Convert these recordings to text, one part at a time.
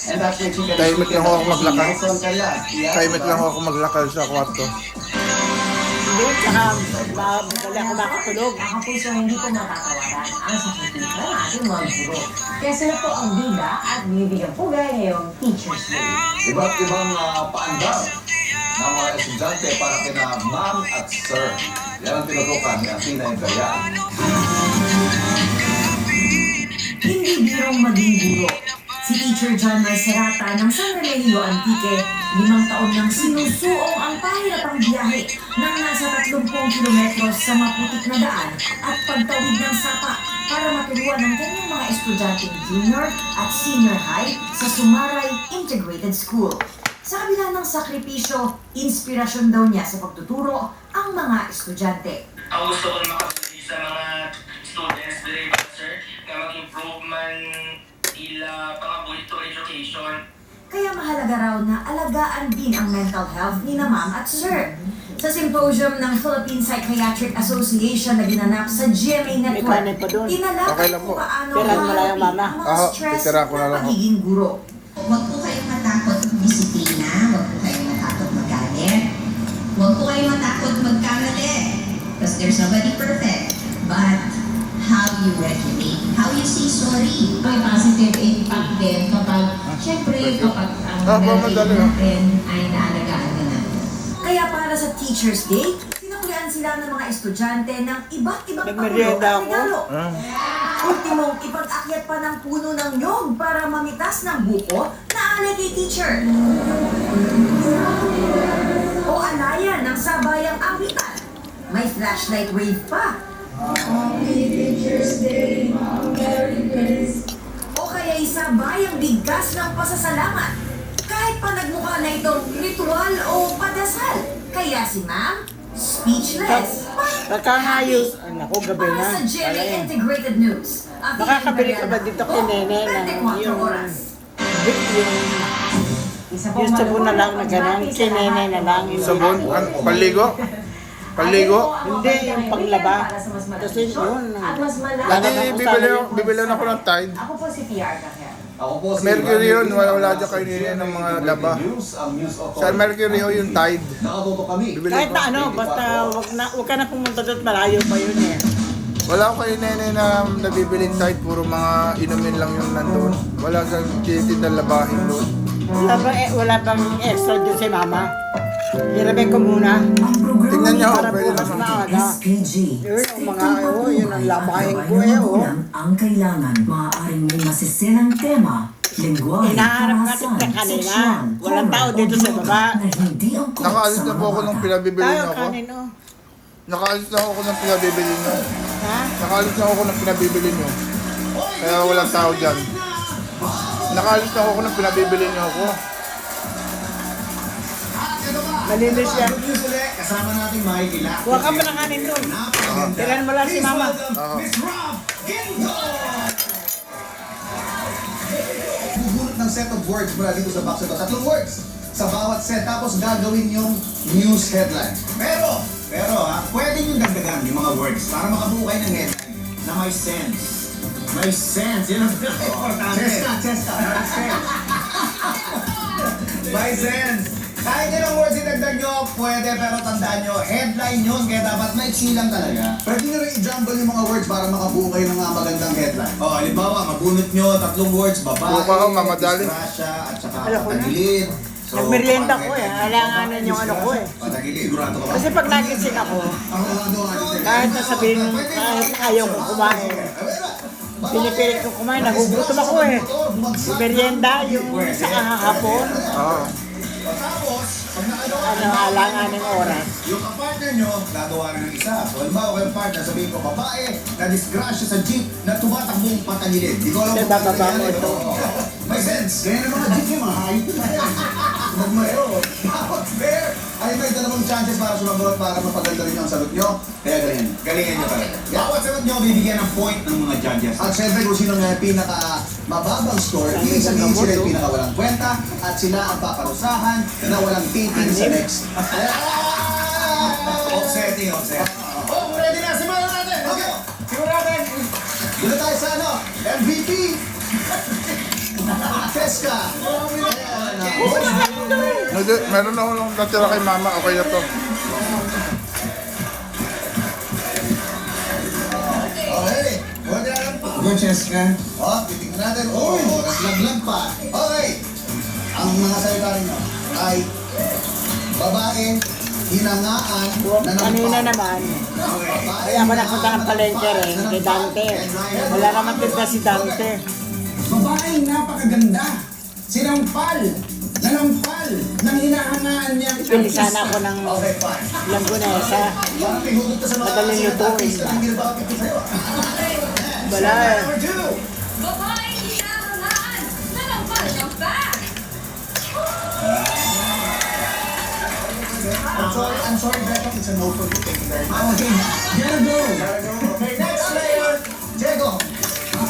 And that's where chicken Tahimik lang ako maglakad. Yeah. Tahimik lang ako maglakad sa kwarto. Hindi, tsaka madali ako makatulog. Ako po so hindi ko matatawaran ang sakripisyo ng ating mga guro. Kaya sila po ang bida at binibigyan pugay ngayong Teacher's Day. Iba't ibang paandar ng mga estudyante para kina ma'am at sir. Yan ang tinutukan ni Athena Imperial. Hindi birong maging guro. Si Teacher John Marcerata ng San Remigio Antique, 5 taon nang sinusuong ang pahirapang biyahe ng nasa 30 kilometros sa maputik na daan at pagtawid ng sapa para maturuan ng kanyang mga estudyanteng junior at senior high sa Sumaray Integrated School. Sa kabila ng sakripisyo, inspirasyon daw niya sa pagtuturo ang mga estudyante. Ang gusto ko makabili sa mga students, very bad sir, na mag-improve man ila pangabuhi to education. Kaya mahalaga raw na alagaan din ang mental health ni na ma'am at sir. Sa symposium ng Philippine Psychiatric Association na ginanap sa GMA May kanin pa Network, doon. Okay tinalakay lang po. kung paano Tirahan mo lang yung harapin mama. ang mga stress titira ko na ng lang po. pagiging guro. Huwag po kayong matakot disiplina, huwag po kayong matakot magalit, huwag po kayong matakot magkamali. Because there's nobody perfect. But how you regulate, how you say sorry. May positive impact din kapag, syempre, kapag ang madali, natin ay naalagaan na natin. Kaya para sa Teacher's Day, sinakuyaan sila ng mga estudyante ng iba't ibang Nagmerienda at ako. regalo. Ultimong ipag-akyat pa ng puno ng nyog para mamitas ng buko na alay kay teacher. O alayan ng sabayang awitan. May flashlight wave pa. O kaya sabayang bigkas ng pasasalamat. Kahit pa nagmukha na itong ritual o padasal. Kaya si ma'am, speechless. Pagkangayos. Ay, naku, gabi Para na. sa GMA Wala yan. Integrated News. Makakabili ka ba dito kay Nene ng 24 yung oras. yung sabon na lang na gano'n, kay Nene na lang. Sabon? Paligo? Paligo? Hindi, yung paglaba. Kasi yun. Bibili ako ng Tide. Ako po si PR Kahel. Ako po si Mercury yun, wala dyan kayo nila ng mga laba. Sa Mercury yun yung Tide. Nakatuto kami. Bibili Kahit ko. na ano, basta wag ka na pumunta doon, malayo pa yun eh. Wala ko kayo nene na nabibiling Tide, puro mga inumin lang yung nandun. Wala sa tinitinda labahin doon. Wala bang extra dyan si mama? Hirapin ko muna. Tingnan niyo ako, Para pwede bukas naman. na aga. SPG. Yun, ang mga, yun ang labahin ko eh, Ang kailangan, maaaring may masiselang tema, lingwahe, Hinahanap natin na kanina. Walang tao dito sa baba. na hindi ang Nakaalis na po ako nung pinabibili Tayo niyo ako. kanin oh. Nakaalis na ako nung pinabibili niyo. Ha? Nakaalis na ako nung pinabibili niyo. Kaya walang tao dyan. Nakaalis na ako nung pinabibili niyo ako. Malinis yan. Kasama natin Mikey Lack. Huwag ka pa ng kanin doon. Tiran mo lang si mama. Miss Rob Gindo! Bubunot ng set of words mula dito sa box ito. 3 words sa bawat set. Tapos gagawin yung news headline. Pero pwede nyo dagdagan yung mga words para makabuo kayo ng headline na may sense. May sense. Yan ang pinaka-importante. Chesta. May sense. May sense. Kahit ilang words idagdag nyo, pwede, pero tandaan nyo, headline yun, kaya dapat maiksi lang talaga. Pwede nyo rin i-jumble yung mga words para makabuo kayo ng mga magandang headline. O, halimbawa, mabunot nyo, 3 words, babae, Buka ka, mamadali. disgrasya, at saka Alam ko na. patagilid. Nagmerienda ko eh. Alanganan yung ano ko eh. Patagilid, sigurado ka ba? Kasi pag nagising ako, kahit nasabihin, kahit ayaw ko kumain, pinipilit ko kumain, nagugutom ako eh. Merienda, yung sa kahapon, Oo. Tapos, pag nakagawa ano, alangan ng oras. yung kapartner nyo, gagawa rin ng isa. So, halimbawa kayong partner, sabihin ko, babae na disgrasya sa jeep na tumatakbong patagilid. Di ko alam Kaya kung bababa mo patagilid. ito. Oo. May sense. Kaya ng mga jeep yung mga hayop na yan. Magmayo. Tapos, fair. Ay, may 2 chances para sumagot para mapaganda rin yung sagot nyo. Kaya galingan nyo talaga. Bawat sagot nyo, bibigyan ng point ng mga judges. At syempre, kung sino nga pinaka mababang score, ibig sabihin sila yung pinaka walang kwenta at sila ang paparusahan na walang titing sa next. Offsetting. Oh, ready na. Simulan natin. Okay. Simulan natin. Dito tayo sa MVP. Fesca. Meron ako nung natira kay mama, okay na to. Okay. Huwag na lang pa. Good chest ka. Titignan natin. Naslaglag pa. Okay. Ang mga salita ninyo ay babaeng hinangaan na Kanina naman, kaya ako napunta ng palengke rin kay Dante. Wala naman tinda si Dante. Babaeng napakaganda, sinampal, nanampal, nang hinahangaan niya. Pili sana ako ng Okay, fine. langgunesa. Parang pihugot ka sa mga Madaling lutuin. artista na hindi na bakit ito sa'yo. Wala eh. Number 2. Babae hinahangaan, nanampal ng bag. I'm sorry, Becca. It's a no for you. Thank you very much. Okay, gotta go. Okay, next player, Diego.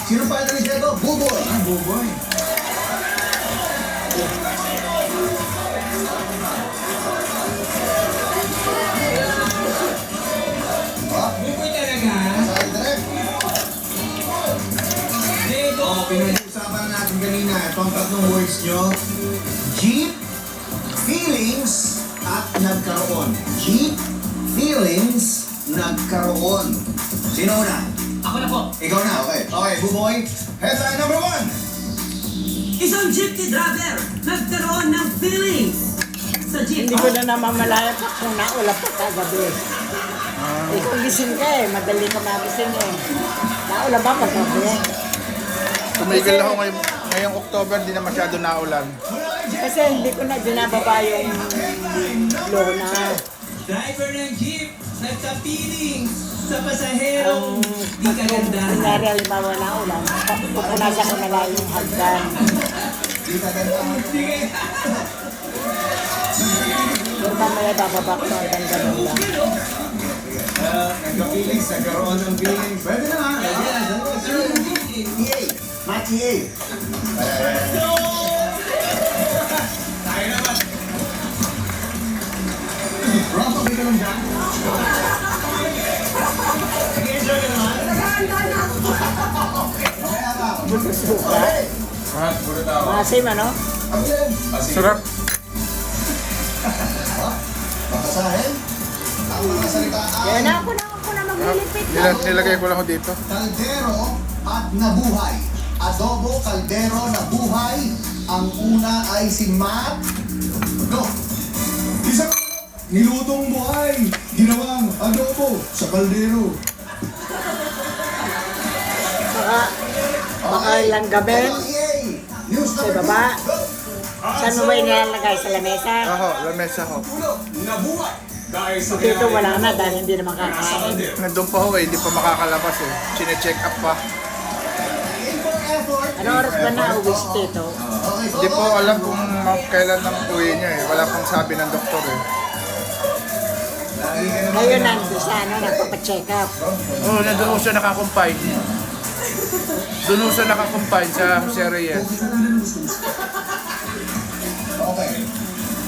Sino pa ni Diego? Buboy. Buboy. Buboy talaga. Sorry, direct. Diego. Pinag-usapan na natin kanina. Ito ang tatlong words nyo. Jeep, feelings, at nagkaroon. Jeep, feelings, nagkaroon. Sino una? Ako na po. Ikaw na, okay. Okay, Buboy. Headline number 1. Isang jeepney driver nagkaroon ng feelings sa jeep. Hindi ko na namamalaya pa kung naulap pa kagabi. Ikaw gising ka eh, madali ka magising eh. Naulap ba paggabi? Tumigil ako ngayong October, di na masyado naulan. Kasi hindi ko na binababa yung lona. Driver ng jeep nagka-feelings sa pasaherong di Kunyari, kagandahan. halimbawa na ulan, pupunasan ko na lang yung hagdan. Di ka ganda. Pero mamaya bababa ko na hanggang ganun lang. Nagka-feelings, nagkaroon ng feelings. Pwede na nga. EA. Match EA. Tayo naman. Rob, pag ka lang dyan. Nag-enjoy ka naman? Mamaya ka. Suka. Okay. Masim ano? Ang ilan? Sarap. Babasahin. Ang mga salita Kaya ay na ako na maglilipit. Nilagay ko lang ako dito. kaldero at nabuhay. Adobo, kaldero, nabuhay. Ang una ay si Matt. No. Isang nilutong buhay. Ginawang adobo sa kaldero. Baka ilang gabi. News Sa number baba. 2. Saan mo ba nilalagay? Sa lamesa? Ako, lamesa ko. Nabuhay dahil sa Dito wala na dahil hindi naman kakain. Nandun pa ako eh, hindi pa makakalabas eh. Chine-check up pa. Ano oras ba na uwi si Tito? Hindi po alam kung kailan ang uwi niya eh. Wala pang sabi ng doktor eh. Ngayon nandun sa ano, nagpapacheck up. Oo, nandun ko siya nakakumpine. Doon ko siya nakakumpine sa Jose Reyes. Okay.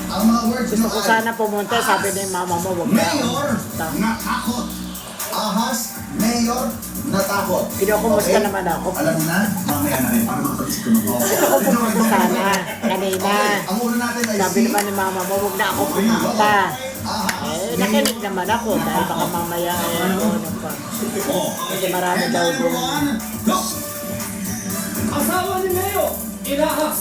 Ang mga words Gusto nyo ko ay sana pumunta, sabi ni mama mo, wag na. Mayor, natakot. Ahas, Mayor, natakot. Kinukumusta naman ako. Alam mo na, mamaya na rin, para makapag-isip ka mag-o. Gusto ko pumunta sana, kanina. Ang ulo natin ay Sabi naman ni mama mo, wag na ako pumunta. Eh, nakinig naman ako dahil baka mamaya ano pa. Kasi marami daw doon. Asawa ni Mayo, inahas.